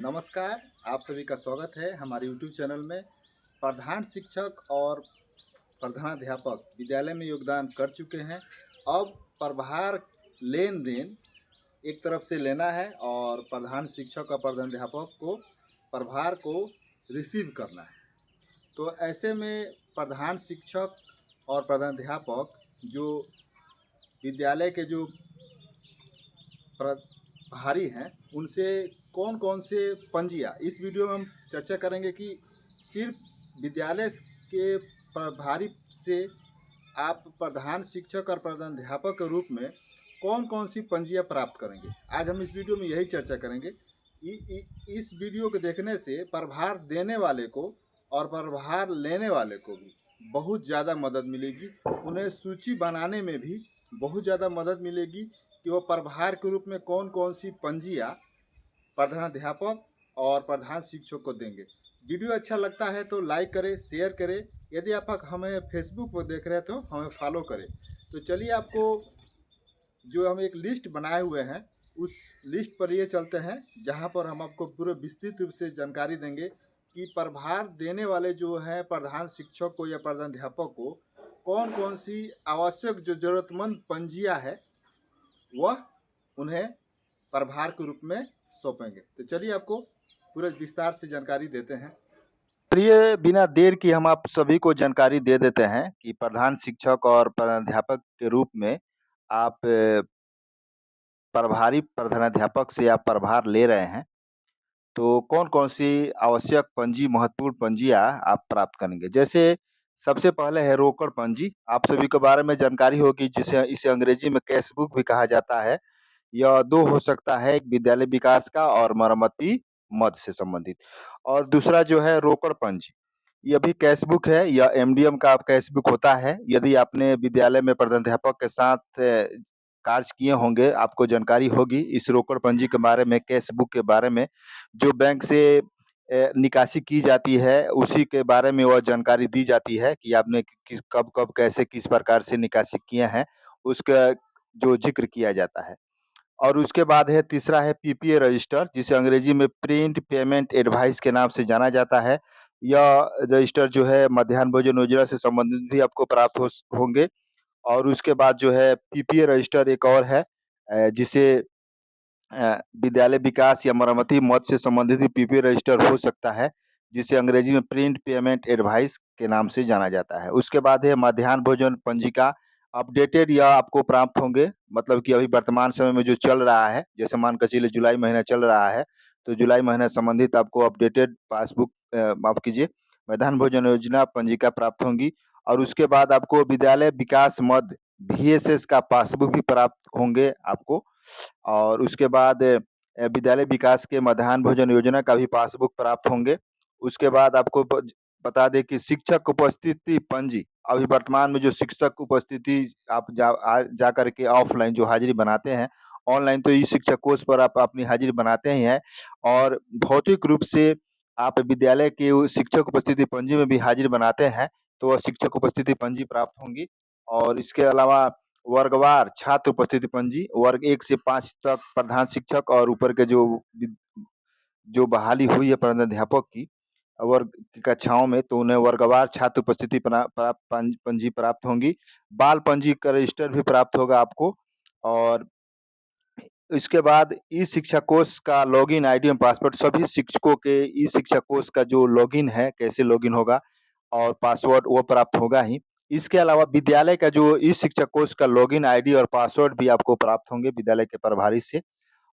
नमस्कार, आप सभी का स्वागत है हमारे यूट्यूब चैनल में। प्रधान शिक्षक और प्रधानाध्यापक विद्यालय में योगदान कर चुके हैं। अब प्रभार लेन देन एक तरफ से लेना है और प्रधान शिक्षक और प्रधानाध्यापक को प्रभार को रिसीव करना है। तो ऐसे में प्रधान शिक्षक और प्रधानाध्यापक जो विद्यालय के जो प्रभारी हैं उनसे कौन कौन से पंजियाँ इस वीडियो में हम चर्चा करेंगे कि सिर्फ विद्यालय के प्रभारी से आप प्रधान शिक्षक और प्रधानाध्यापक के रूप में कौन कौन सी पंजियाँ प्राप्त करेंगे। आज हम इस वीडियो में यही चर्चा करेंगे। इस वीडियो को देखने से प्रभार देने वाले को और प्रभार लेने वाले को भी बहुत ज़्यादा मदद मिलेगी। उन्हें सूची बनाने में भी बहुत ज़्यादा मदद मिलेगी कि वो प्रभार के रूप में कौन कौन सी पंजियाँ प्रधानाध्यापक और प्रधान शिक्षक को देंगे। वीडियो अच्छा लगता है तो लाइक करें, शेयर करें। यदि आप हमें फेसबुक पर देख रहे हैं तो हमें फॉलो करें। तो चलिए आपको जो हम एक लिस्ट बनाए हुए हैं उस लिस्ट पर ये चलते हैं, जहां पर हम आपको पूरे विस्तृत रूप से जानकारी देंगे कि प्रभार देने वाले जो हैं प्रधान शिक्षक को या प्रधानाध्यापक को कौन कौन सी आवश्यक जो ज़रूरतमंद पंजियाँ है वह उन्हें प्रभार के रूप में सौंपेंगे। तो चलिए आपको पूरे विस्तार से जानकारी देते हैं। चलिए बिना देर की हम आप सभी को जानकारी दे देते हैं कि प्रधान शिक्षक और प्रधानाध्यापक के रूप में आप प्रभारी प्रधानाध्यापक से आप प्रभार ले रहे हैं, तो कौन-कौन सी आवश्यक पंजी महत्वपूर्ण पंजियाँ आप प्राप्त करेंगे। जैसे सबसे पहले है रोकड़ पंजी, आप सभी के बारे में जानकारी होगी जिसे इसे अंग्रेजी में कैश बुक भी कहा जाता है। यह 2 हो सकता है, एक विद्यालय विकास का और मरम्मती मद से संबंधित। और दूसरा जो है रोकड़ पंजी, यह भी कैश बुक है, यह एमडीएम का कैश बुक होता है। यदि आपने विद्यालय में प्रधानाध्यापक के साथ कार्य किए होंगे, आपको जानकारी होगी इस रोकड़ पंजी के बारे में, कैश बुक के बारे में, जो बैंक से निकासी की जाती है, उसी के बारे में वह जानकारी दी जाती है कि आपने किस कब-कब, कैसे, किस प्रकार से निकासी किए हैं, उसका जो ज़िक्र किया जाता है। और उसके बाद है तीसरा है पीपीए रजिस्टर, जिसे अंग्रेजी में प्रिंट पेमेंट एडवाइस के नाम से जाना जाता है। यह रजिस्टर जो है मध्याह्न भोजन योजना से संबंधित भी आपको प्राप्त होंगे। और उसके बाद जो है पीपीए रजिस्टर एक और है, जिसे विद्यालय विकास या मरम्मती मद से संबंधित भी पीपीए रजिस्टर हो सकता है, जिसे अंग्रेजी में प्रिंट पेमेंट एडवाइस के नाम से जाना जाता है। उसके बाद है मध्याह्न भोजन पंजिका, अपडेटेड या आपको प्राप्त होंगे, मतलब कि अभी वर्तमान समय में जो चल रहा है, जैसे मान के चलिए जुलाई महीना चल रहा है, तो जुलाई महीना संबंधित आपको अपडेटेड पासबुक माफ कीजिए, मध्याह्न भोजन योजना पंजिका प्राप्त होंगी। और उसके बाद आपको विद्यालय विकास मद वीएसएस का पासबुक भी प्राप्त होंगे आपको। और उसके बाद विद्यालय विकास के मध्याह्न भोजन योजना का भी पासबुक प्राप्त होंगे। उसके बाद आपको बता दें कि शिक्षक उपस्थिति पंजी, अभी वर्तमान में जो शिक्षक उपस्थिति आप जा करके ऑफलाइन जो हाजिरी बनाते हैं, ऑनलाइन तो ई-शिक्षक कोष पर आप अपनी हाजिरी बनाते ही हैं, और भौतिक रूप से आप विद्यालय के शिक्षक उपस्थिति पंजी में भी हाजिरी बनाते हैं, तो वह शिक्षक उपस्थिति पंजी प्राप्त होंगी। और इसके अलावा वर्गवार छात्र उपस्थिति पंजी, वर्ग 1 से 5 तक प्रधान शिक्षक और ऊपर के जो बहाली हुई है प्रधानाध्यापक की वर्ग की कक्षाओं में, तो उन्हें वर्गवार छात्र उपस्थिति पंजी प्राप्त होंगी। बाल पंजी का रजिस्टर भी प्राप्त होगा आपको। और इसके बाद ई शिक्षा कोष का लॉगिन आईडी एवं पासवर्ड, सभी शिक्षकों के ई शिक्षा कोष का जो लॉगिन है, कैसे लॉगिन होगा और पासवर्ड वो प्राप्त होगा ही। इसके अलावा विद्यालय का जो ई शिक्षा कोष का लॉगिन आईडी और पासवर्ड भी आपको प्राप्त होंगे विद्यालय के प्रभारी से।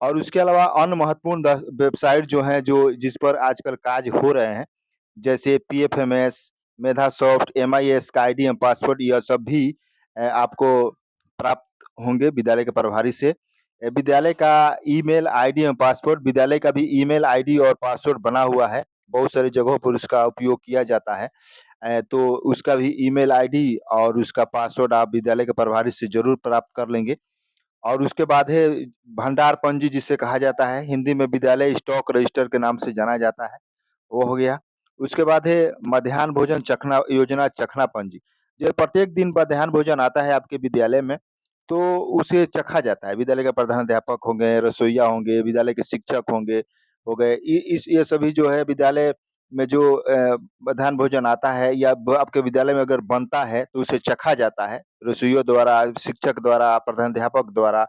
और उसके अलावा अन्य महत्वपूर्ण वेबसाइट जो हैं, जो जिस पर आजकल कार्य हो रहे हैं, जैसे पीएफएमएस, मेधासॉफ्ट, एमआईएस का आईडी एवं पासवर्ड, यह सब भी आपको प्राप्त होंगे विद्यालय के प्रभारी से। विद्यालय का ईमेल आईडी एवं पासवर्ड, विद्यालय का भी ईमेल आईडी और पासवर्ड बना हुआ है, बहुत सारी जगहों पर उसका उपयोग किया जाता है। तो उसका भी ईमेल आईडी और उसका पासवर्ड आप विद्यालय के प्रभारी से ज़रूर प्राप्त कर लेंगे। और उसके बाद है भंडार पंजी, जिसे कहा जाता है, हिंदी में विद्यालय स्टॉक रजिस्टर के नाम से जाना जाता है, वो हो गया। उसके बाद है मध्याह्न भोजन चखना योजना चखना पंजी। जो प्रत्येक दिन मध्याह्न भोजन आता है आपके विद्यालय में, तो उसे चखा जाता है। विद्यालय के प्रधानाध्यापक होंगे, रसोइया होंगे, विद्यालय के शिक्षक होंगे, हो गए। इस ये सभी जो है विद्यालय में जो मध्याह्न भोजन आता है या आपके विद्यालय में अगर बनता है तो उसे चखा जाता है रसोइयों द्वारा, शिक्षक द्वारा, प्रधानाध्यापक द्वारा।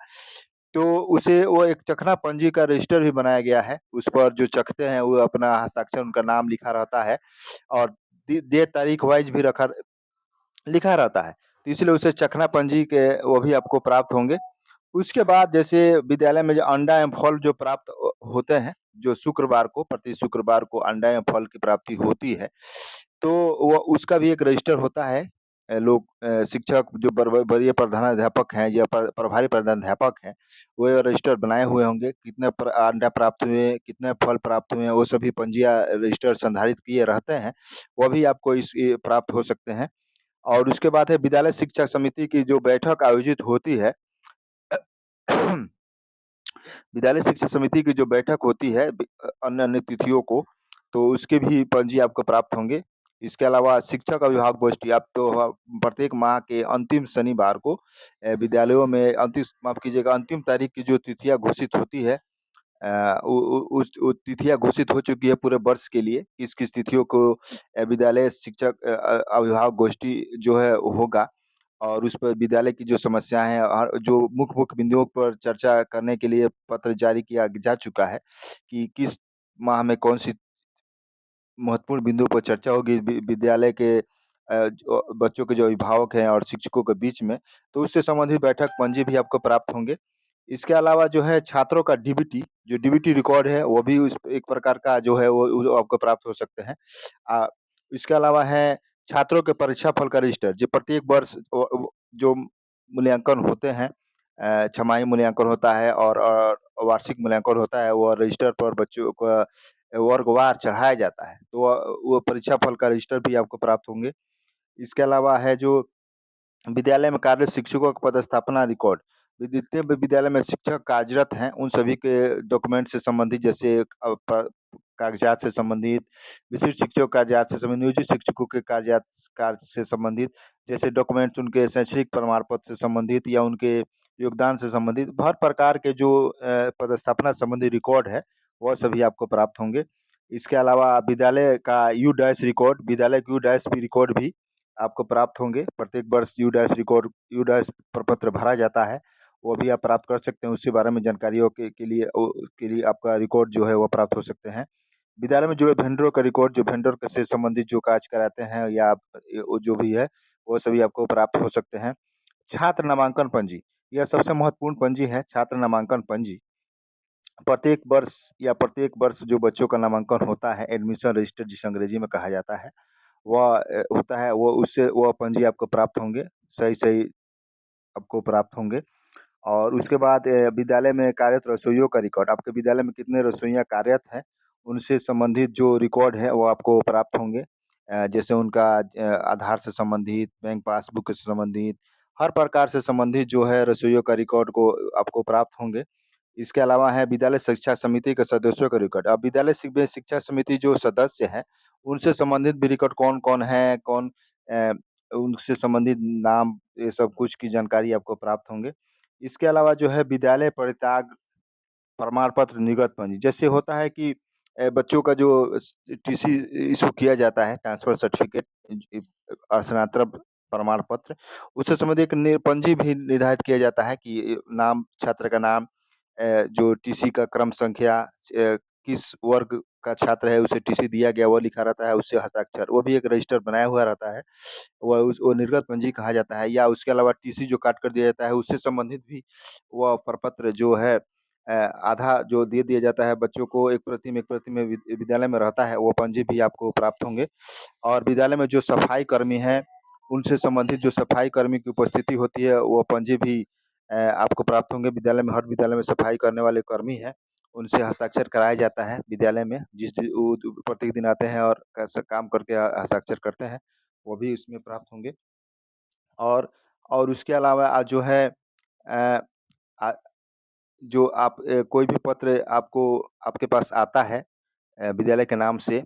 तो उसे वो एक चखना पंजी का रजिस्टर भी बनाया गया है। उस पर जो चखते हैं वो अपना हस्ताक्षर, उनका नाम लिखा रहता है और डेट तारीख वाइज भी रखा लिखा रहता है। तो इसलिए उसे चखना पंजी के वो भी आपको प्राप्त होंगे। उसके बाद जैसे विद्यालय में जो अंडा एवं फल जो प्राप्त होते हैं, जो शुक्रवार को, प्रति शुक्रवार को अंडा एवं फल की प्राप्ति होती है, तो वो उसका भी एक रजिस्टर होता है। लोग शिक्षक जो वरीय प्रधानाध्यापक हैं या प्रभारी प्रधानाध्यापक हैं, वो रजिस्टर बनाए हुए होंगे। कितने अंडा प्राप्त हुए, कितने फल प्राप्त हुए, वो सभी पंजिया रजिस्टर संधारित किए रहते हैं। वो भी आपको ये प्राप्त हो सकते हैं। और उसके बाद है विद्यालय शिक्षा समिति की जो बैठक आयोजित होती है। विद्यालय शिक्षा समिति की जो बैठक होती है अन्य अन्य तिथियों को, तो उसके भी पंजी आपको प्राप्त होंगे। इसके अलावा शिक्षक अभिभावक गोष्ठी, आप तो प्रत्येक माह के अंतिम शनिवार को विद्यालयों में माफ कीजिएगा, अंतिम तारीख की जो तिथियां घोषित होती है, उस तिथियां घोषित हो चुकी है पूरे वर्ष के लिए। किस किस तिथियों को विद्यालय शिक्षक अभिभावक गोष्ठी जो है होगा, और उस पर विद्यालय की जो समस्याएं हैं और जो मुख्य मुख्य बिंदुओं पर चर्चा करने के लिए पत्र जारी किया जा चुका है कि किस माह में कौन सी महत्वपूर्ण बिंदुओं पर चर्चा होगी विद्यालय के जो बच्चों के जो अभिभावक हैं और शिक्षकों के बीच में, तो उससे संबंधित बैठक पंजी भी आपको प्राप्त होंगे। इसके अलावा जो है छात्रों का डीबीटी, जो डीबीटी रिकॉर्ड है, वो भी उस एक प्रकार का जो है वो आपको प्राप्त हो सकते हैं। इसके अलावा है छात्रों के परीक्षा फल का रजिस्टर, जो प्रत्येक वर्ष जो मूल्यांकन होते हैं, छमाही मूल्यांकन होता है और वार्षिक मूल्यांकन होता है, वो रजिस्टर पर बच्चों का वर्गवार चढ़ाया जाता है। तो वो परीक्षा फल का रजिस्टर भी आपको प्राप्त होंगे। इसके अलावा है जो विद्यालय में कार्यरत शिक्षकों का पदस्थापना रिकॉर्ड, जितने भी विद्यालय में शिक्षक कार्यरत हैं उन सभी के डॉक्यूमेंट से संबंधित, जैसे कागजात से संबंधित, विशिष्ट शिक्षकों के कागजात से संबंधित, नियोजित शिक्षकों के कागजात कार्य से संबंधित, जैसे डॉक्यूमेंट्स उनके शैक्षणिक प्रमाण पत्र से संबंधित या उनके योगदान से संबंधित हर प्रकार के जो पदस्थापना संबंधी रिकॉर्ड है, वह सभी आपको प्राप्त होंगे। इसके अलावा विद्यालय का यू डैश रिकॉर्ड, विद्यालय का यू डैश भी रिकॉर्ड भी आपको प्राप्त होंगे। प्रत्येक वर्ष you dash record, you dash प्रपत्र भरा जाता है, वो भी आप प्राप्त कर सकते हैं। उसके बारे में जानकारियों के लिए आपका रिकॉर्ड जो है वो प्राप्त हो सकते हैं। विद्यालय में जुड़े वेंडरों का रिकॉर्ड, जो वेंडर से संबंधित जो कार्य कराते हैं या वो जो भी है, वो सभी आपको प्राप्त हो सकते हैं। छात्र नामांकन पंजी, यह सबसे महत्वपूर्ण पंजी है, छात्र नामांकन पंजी। प्रत्येक वर्ष जो बच्चों का नामांकन होता है, एडमिशन रजिस्टर जिसे अंग्रेजी में कहा जाता है, वह होता है, वो उससे वह पंजी आपको प्राप्त होंगे, सही आपको प्राप्त होंगे। और उसके बाद विद्यालय में कार्यरत रसोइयों का रिकॉर्ड, आपके विद्यालय में कितने रसोइयाँ कार्यरत हैं, उनसे संबंधित जो रिकॉर्ड है वो आपको प्राप्त होंगे। जैसे उनका आधार से संबंधित, बैंक पासबुक से संबंधित, हर प्रकार से संबंधित जो है रसोइयों का रिकॉर्ड को आपको प्राप्त होंगे। इसके अलावा है विद्यालय शिक्षा समिति के सदस्यों का रिकॉर्ड। अब विद्यालय शिक्षा समिति जो सदस्य हैं, उनसे संबंधित भी रिकॉर्ड कौन-कौन है, उनसे संबंधित नाम, ये सब कुछ की जानकारी आपको प्राप्त होंगे। इसके अलावा जो है विद्यालय परित्याग प्रमाण पत्र निर्गत पंजी, जैसे होता है कि बच्चों का जो टीसी इश्यू किया जाता है, ट्रांसफर सर्टिफिकेट, स्थानांतरण प्रमाण पत्र, उससे संबंधित एक पंजी भी निर्धारित किया जाता है कि नाम, छात्र का नाम, जो टीसी का क्रम संख्या, किस वर्ग का छात्र है उसे टीसी दिया गया वो लिखा रहता है, उससे हस्ताक्षर, वो भी एक रजिस्टर बनाया हुआ रहता है। वो निर्गत पंजी कहा जाता है। या उसके अलावा टीसी जो काट कर दिया जाता है, उससे संबंधित भी वह प्रपत्र जो है आधा जो दे दिया जाता है बच्चों को, एक प्रति में विद्यालय में रहता है, वो पंजी भी आपको प्राप्त होंगे। और विद्यालय में जो सफाई कर्मी हैं, उनसे संबंधित जो सफाई कर्मी की उपस्थिति होती है, वो पंजी भी आपको प्राप्त होंगे। विद्यालय में, हर विद्यालय में सफाई करने वाले कर्मी हैं, उनसे हस्ताक्षर कराया जाता है विद्यालय में, वो प्रत्येक दिन आते हैं और कैसा काम करके हस्ताक्षर करते हैं, वो भी उसमें प्राप्त होंगे। और उसके अलावा जो है अ, आ जो आप कोई भी पत्र आपको आपके पास आता है विद्यालय के नाम से,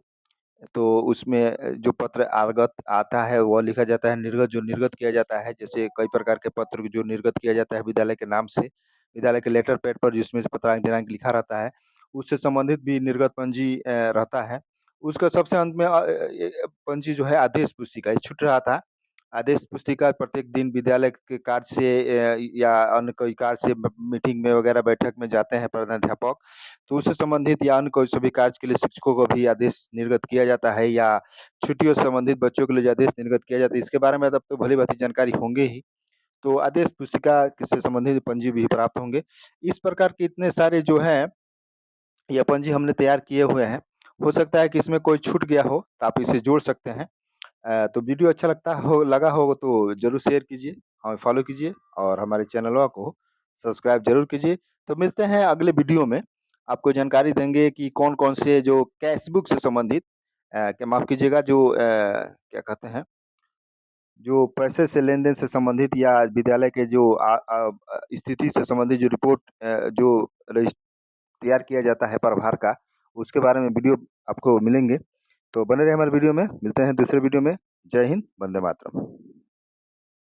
तो उसमें जो पत्र आगत आता है वो लिखा जाता है, जो निर्गत किया जाता है, जैसे कई प्रकार के पत्र जो निर्गत किया जाता है विद्यालय के नाम से, विद्यालय के लेटर पैड पर जिसमें पत्रांक दिनांक लिखा रहता है, उससे संबंधित भी निर्गत पंजी रहता है। उसका सबसे अंत में पंजी जो है आदेश पुस्तिका, ये छूट रहा था। आदेश पुस्तिका प्रत्येक दिन विद्यालय के कार्य से या अन्य कोई कार्य से मीटिंग में वगैरह बैठक में जाते हैं प्रधानाध्यापक, तो उससे संबंधित या अन्य कोई सभी कार्य के लिए शिक्षकों को भी आदेश निर्गत किया जाता है, या छुट्टियों से संबंधित बच्चों के लिए जो आदेश निर्गत किया जाता है, इसके बारे में तब तो भली-भांति जानकारी होंगे ही। तो आदेश पुस्तिका से संबंधित पंजी भी प्राप्त होंगे। इस प्रकार के इतने सारे जो हैं ये पंजी हमने तैयार किए हुए हैं। हो सकता है कि इसमें कोई छूट गया हो, तो आप इसे जोड़ सकते हैं। तो वीडियो अच्छा लगा हो तो ज़रूर शेयर कीजिए, हमें फॉलो कीजिए और हमारे चैनलवा को सब्सक्राइब ज़रूर कीजिए। तो मिलते हैं अगले वीडियो में, आपको जानकारी देंगे कि कौन-कौन से जो कैश बुक से संबंधित माफ़ कीजिएगा, जो क्या कहते हैं, जो पैसे से लेन-देन से संबंधित या विद्यालय के जो स्थिति से संबंधित जो रिपोर्ट जो रजिस तैयार किया जाता है प्रभार का, उसके बारे में वीडियो आपको मिलेंगे। तो बने रहिए हमारे वीडियो में, मिलते हैं दूसरे वीडियो में। जय हिंद, वंदे मातरम।